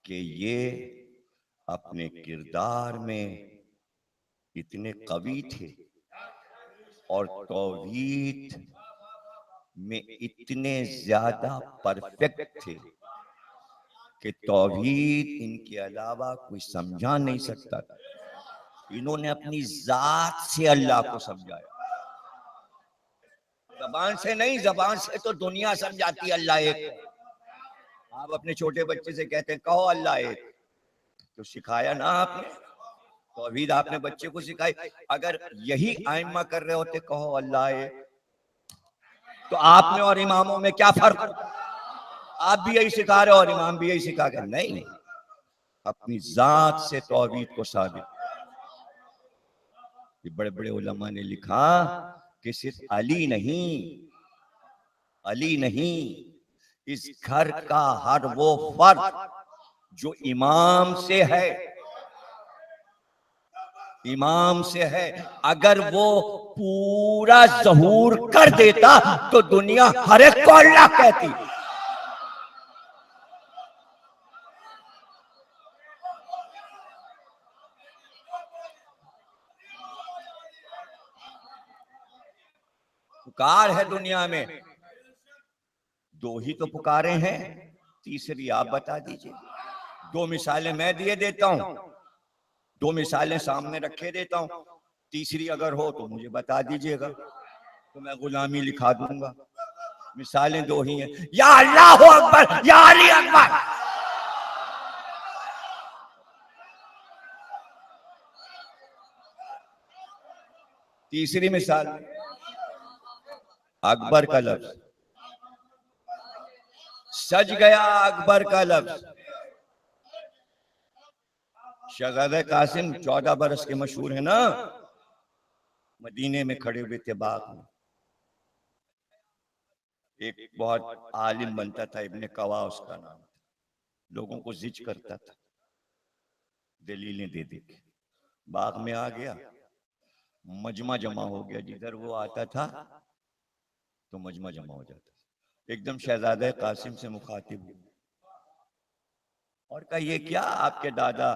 कि ये अपने किरदार में इतने कवी थे और तौहीद में इतने ज्यादा परफेक्ट थे कि तौहीद इनके अलावा कोई समझा नहीं सकता था। इन्होंने अपनी जात से अल्लाह को समझाया, जबान से नहीं। जबान से तो दुनिया समझाती है अल्लाह एक। आप अपने छोटे बच्चे से कहते हैं कहो अल्लाह एक, तो सिखाया ना आपने, तौहीद आपने बच्चे को सिखाई। अगर यही आइम्मा कर रहे होते कहो अल्लाह एक, तो आप में और इमामों में क्या फर्क? आप भी यही सिखा रहे हो और इमाम भी यही सिखा गए। नहीं, अपनी जात से तौहीद को साबित। ये बड़े बड़े उलमा ने लिखा कि सिर्फ अली नहीं, इस घर का हर वो फर्द जो इमाम से है, अगर वो पूरा ज़हूर कर देता तो दुनिया हर एक को अल्लाह कहती। पुकार है दुनिया में, दो ही तो पुकारे हैं, तीसरी आप बता दीजिए। दो मिसालें मैं दिए देता हूं, दो मिसालें सामने रखे देता हूं, तीसरी अगर हो तो मुझे बता दीजिएगा, तो मैं गुलामी लिखा दूंगा। मिसालें दो ही हैं, या अल्लाह अकबर या अली अकबर। तीसरी मिसाल, अकबर का लफ्ज सज गया, अकबर का लफ्ज। शहजादे कासिम 14 बरस के मशहूर है ना, मदीने में खड़े हुए थे बाग में। एक बहुत आलिम बनता था, इब्ने कवा उसका नाम था, लोगों को जिज करता था दलीलें दे दे के। बाग में आ गया, मजमा जमा हो गया, जिधर वो आता था तो मजमा जमा हो जाता। एकदम शहजादे कासिम से मुखातिब हुआ और कहा ये क्या आपके दादा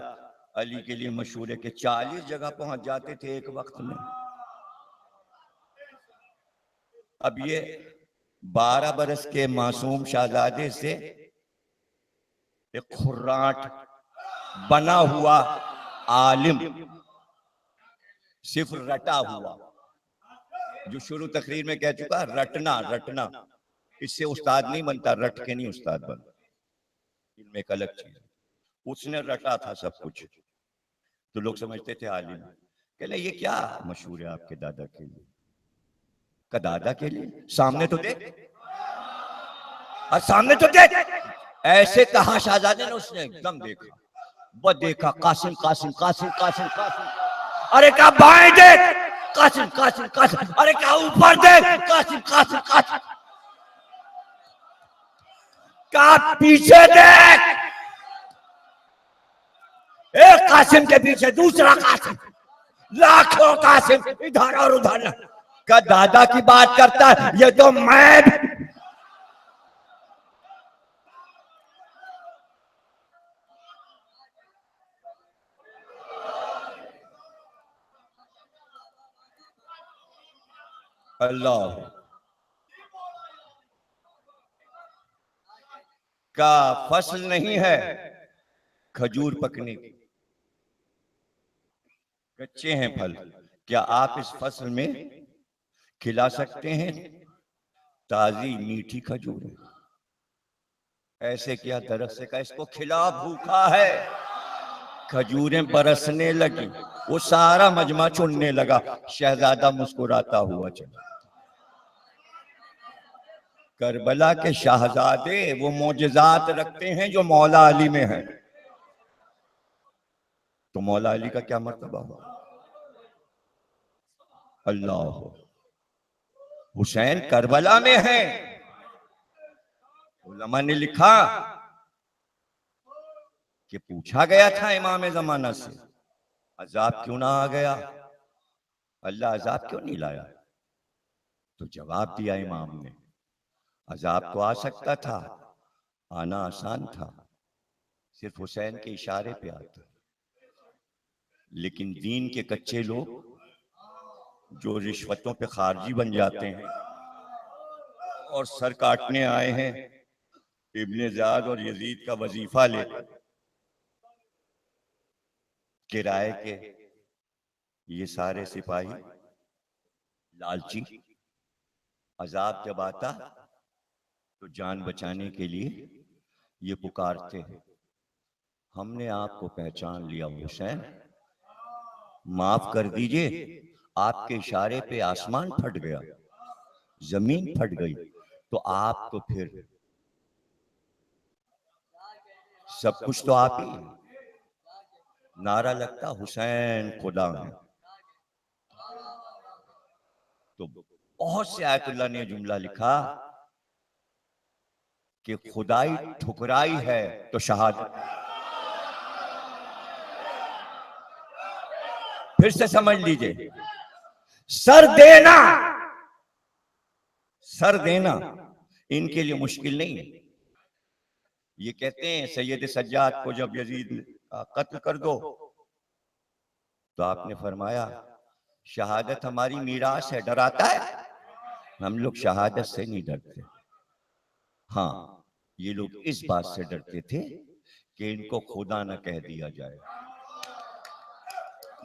अली के लिए मशहूर है कि 40 जगह पहुंच जाते थे एक वक्त में, अब ये 12 बरस के मासूम शहजादे से एक खुर्राट बना हुआ आलिम, सिर्फ रटा हुआ, जो शुरू तकरीर में कह चुका, रटना, इससे उस्ताद नहीं बनता, रट के नहीं उस्ताद बनता, इनमें एक अलग चीज। उसने रटा था सब कुछ, तो लोग समझते थे आलिम। कहले ये क्या मशहूर है आपके दादा के लिए? का दादा के लिए सामने तो देख, और सामने तो देख। ऐसे कहा शहजादे ने, उसने एकदम देखा, वो देखा कासिम कासिम कासिम कासिम कासिम, अरे क्या बाएं देख, कासिम कासिम कासिम, अरे क्या ऊपर देख, कासिम कासिम कासिम, क्या पीछे देख, एक कासिम के पीछे दूसरा कासिम, लाखों कासिम इधर और उधर। का दादा की बात करता है, ये तो मैं। अल्लाह का फसल नहीं है खजूर पकने की, कच्चे हैं फल। क्या आप इस फसल में खिला सकते हैं ताजी मीठी खजूर? ऐसे किया दरख्त से, का इसको खिला, भूखा है। खजूरें बरसने लगी, वो सारा मजमा चुनने लगा, शहजादा मुस्कुराता हुआ चला। करबला के शहजादे वो मोजज़ात रखते हैं जो मौला अली में है, तो मौला अली का क्या मर्तबा हुआ? अल्लाह, हुसैन करबला में है। उलमा ने लिखा कि पूछा गया था इमाम जमाना से, अजाब क्यों ना आ गया, अल्लाह अजाब क्यों नहीं लाया? तो जवाब दिया इमाम ने, अजाब तो आ सकता था, आना आसान था, सिर्फ हुसैन के इशारे पे आता है। लेकिन दीन के कच्चे लोग जो रिश्वतों पे खारजी बन जाते हैं और सर काटने आए हैं इब्ने ज़ियाद और यजीद का वजीफा लेकर किराए के, ये सारे सिपाही लालची, अजाब जब आता तो जान बचाने के लिए ये पुकारते हैं, हमने आपको पहचान लिया हुसैन, माफ कर दीजिए, आपके इशारे पे आसमान फट गया, जमीन फट गई, तो आप तो फिर सब कुछ तो आप ही। नारा लगता हुसैन खुदा है। तो बहुत से आयतुल्लाह ने जुमला लिखा कि खुदाई ठुकराई है तो शहादत। फिर से समझ लीजिए, सर देना, सर देना इनके लिए मुश्किल नहीं है। ये कहते हैं सैयद सज्जाद को जब यजीद कत्ल कर दो तो आपने फरमाया शहादत हमारी मीरास है, डराता है? हम लोग शहादत से नहीं डरते। हाँ, ये लोग इस बात से डरते थे कि इनको खुदा न कह दिया जाए।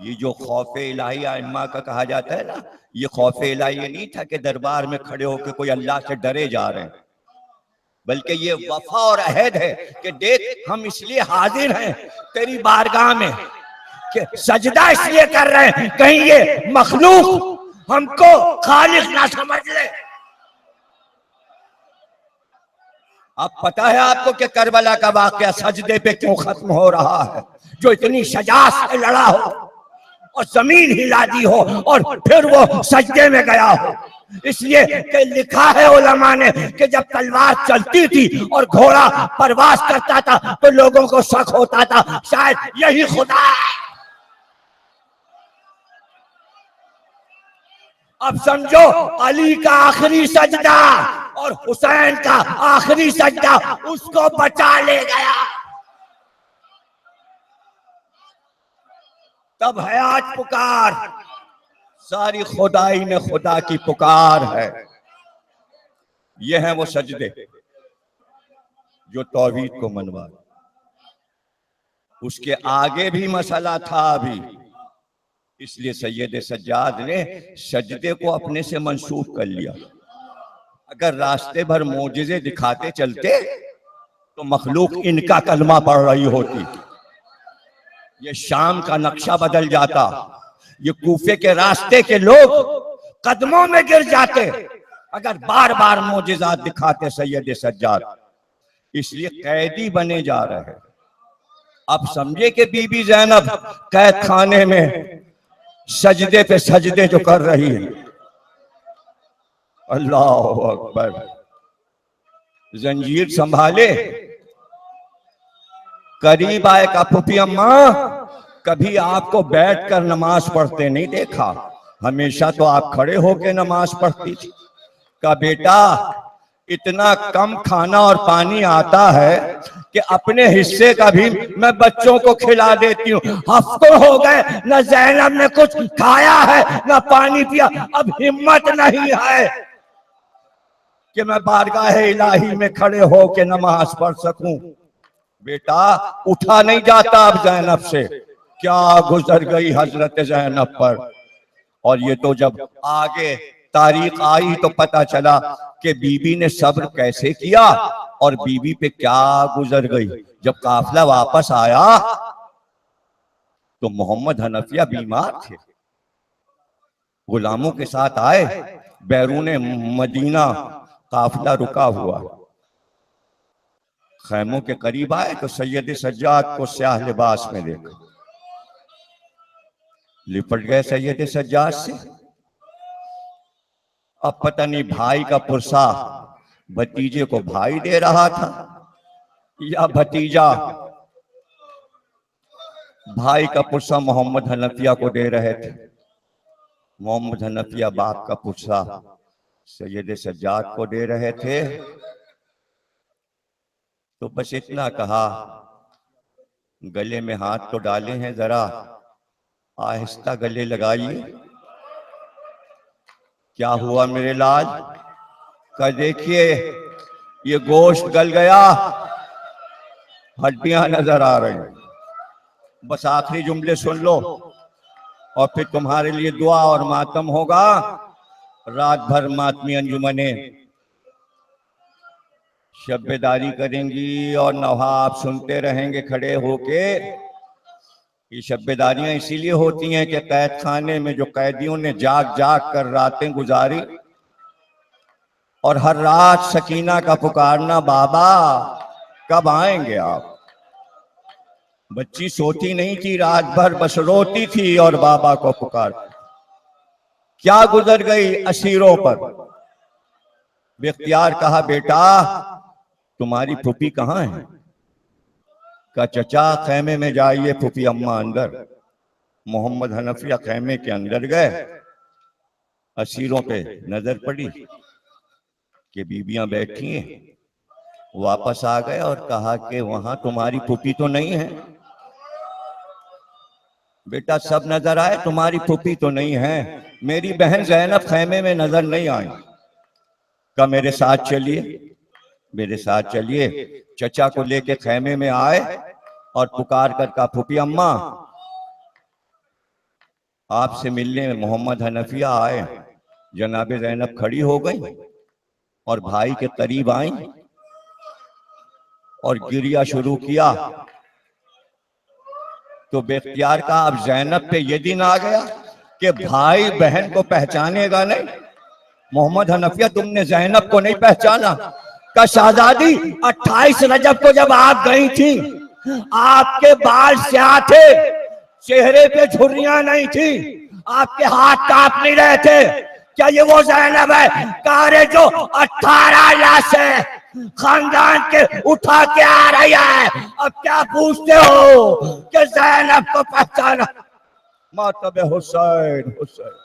ये जो खौफे इलाही आइम्मा का कहा जाता है ना, ये खौफे इलाही ये नहीं था कि दरबार में खड़े होकर कोई अल्लाह से डरे जा रहे हैं, बल्कि ये वफा और अहद है कि देख हम इसलिए हाजिर हैं तेरी बारगाह में कि सजदा इसलिए कर रहे हैं कहीं ये मखलूक हमको खालिक ना समझ ले। अब पता है आपको कि करबला का वाकया सजदे पे क्यों खत्म हो रहा है? जो इतनी शजात से लड़ा हो और जमीन हिला दी हो और फिर वो सजदे में गया हो, इसलिए कि लिखा है उलमा ने कि जब तलवार चलती थी और घोड़ा परवास करता था तो लोगों को शक होता था शायद यही खुदा है। अब समझो, अली का आखिरी सजदा और हुसैन का आखिरी सजदा उसको बचा ले गया। तब है आज पुकार, सारी खुदाई में खुदा की पुकार है। ये है वो सजदे जो तौहीद को मनवा। उसके आगे भी मसला था अभी, इसलिए सैयद सज्जाद ने सजदे को अपने से मंसूब कर लिया। अगर रास्ते भर मोजिज़े दिखाते चलते तो मखलूक इनका कलमा पढ़ रही होती, ये शाम का नक्शा बदल जाता, ये कूफे के रास्ते के लोग कदमों में गिर जाते अगर बार बार मोजिज़ात दिखाते सैयद सज्जाद। इसलिए कैदी बने जा रहे। अब समझे कि बीबी ज़ैनब कैद खाने में सजदे पे सजदे जो कर रही है। अल्लाह अकबर। जंजीर संभाले, करीब आए का फूफी अम्मा, कभी आपको बैठकर नमाज पढ़ते नहीं देखा, हमेशा तो आप खड़े होकर नमाज पढ़ती थी। का बेटा इतना कम खाना और पानी आता है कि अपने हिस्से का भी मैं बच्चों को खिला देती हूँ। हफ्तों हो गए न ज़ैनब ने कुछ खाया है न पानी पिया, अब हिम्मत नहीं है कि मैं बारगाह इलाही में खड़े हो के नमाज पढ़ सकूं। बेटा उठा नहीं जाता अब ज़ैनब से, क्या गुजर गई हजरत ज़ैनब पर। और ये तो जब आगे तारीख आई तो पता चला कि बीबी ने सब्र कैसे किया और बीबी पे क्या गुजर गई। जब काफिला वापस आया तो मोहम्मद हनफिया बीमार थे, गुलामों के साथ आए, बैरून मदीना काफिला रुका हुआ। खैमों के करीब आए तो सैयद सज्जाद को स्याह लिबास में देखा, लिपट गए सैयद सज्जाद से। अब पता नहीं भाई का पुरसा भतीजे को भाई दे रहा था या भतीजा भाई का पुरसा मोहम्मद हनफिया को दे रहे थे। मोहम्मद हनफिया बाप का पुरसा सैयद सज्जाद को दे रहे थे। तो बस इतना कहा गले में हाथ तो डाले हैं, जरा आहिस्ता गले लगाइए। क्या हुआ मेरे लाल? का देखिए ये गोश्त गल गया, हड्डियां नजर आ रही। बस आखिरी जुमले सुन लो और फिर तुम्हारे लिए दुआ और मातम होगा। रात भर मातमी अंजुमने शब्बेदारी करेंगी और नवाब सुनते रहेंगे खड़े होके। ये शब्बेदारियां इसीलिए होती हैं कि कैद खाने में जो कैदियों ने जाग जाग कर रातें गुजारी, और हर रात सकीना का पुकारना, बाबा कब आएंगे आप। बच्ची सोती नहीं थी रात भर, बस रोती थी और बाबा को पुकार। क्या गुजर गई असीरों पर। बेख्तियार कहा, बेटा तुम्हारी फूफी कहाँ है? का चचा खैमे में जाइए, फूफी अम्मा अंदर। मोहम्मद हनफिया खैमे के अंदर गए। असीरों पे नजर पड़ी कि बीबियां बैठी हैं। वापस आ गए और कहा कि वहां तुम्हारी फूफी तो नहीं है। बेटा सब नजर आए, तुम्हारी फूफी तो नहीं है। मेरी बहन जैनब खैमे में नजर नहीं आई। का मेरे साथ चलिए, मेरे साथ चलिए। चचा को लेके खैमे में आए और पुकार कर कहा, फूफी अम्मा आपसे मिलने मोहम्मद हनफिया आए। जनाबे जैनब खड़ी हो गई और भाई के करीब आई और गिरिया शुरू किया। तो बेख्तियार का अब जैनब पे ये दिन आ गया कि भाई बहन को पहचानेगा नहीं। मोहम्मद हनफिया तुमने जैनब को नहीं पहचाना? का शहजादी 28 रजब को जब आप गई थी, आपके बाल स्याह थे, चेहरे पे झुर्रियां नहीं थी, आपके हाथ कांप नहीं रहे थे। क्या ये वो जैनब है? कारे जो 18 लाशें खानदान के उठा के आ रही है। अब क्या पूछते हो कि जैनब को पहचाना? मातब हुसैन, हुसैन।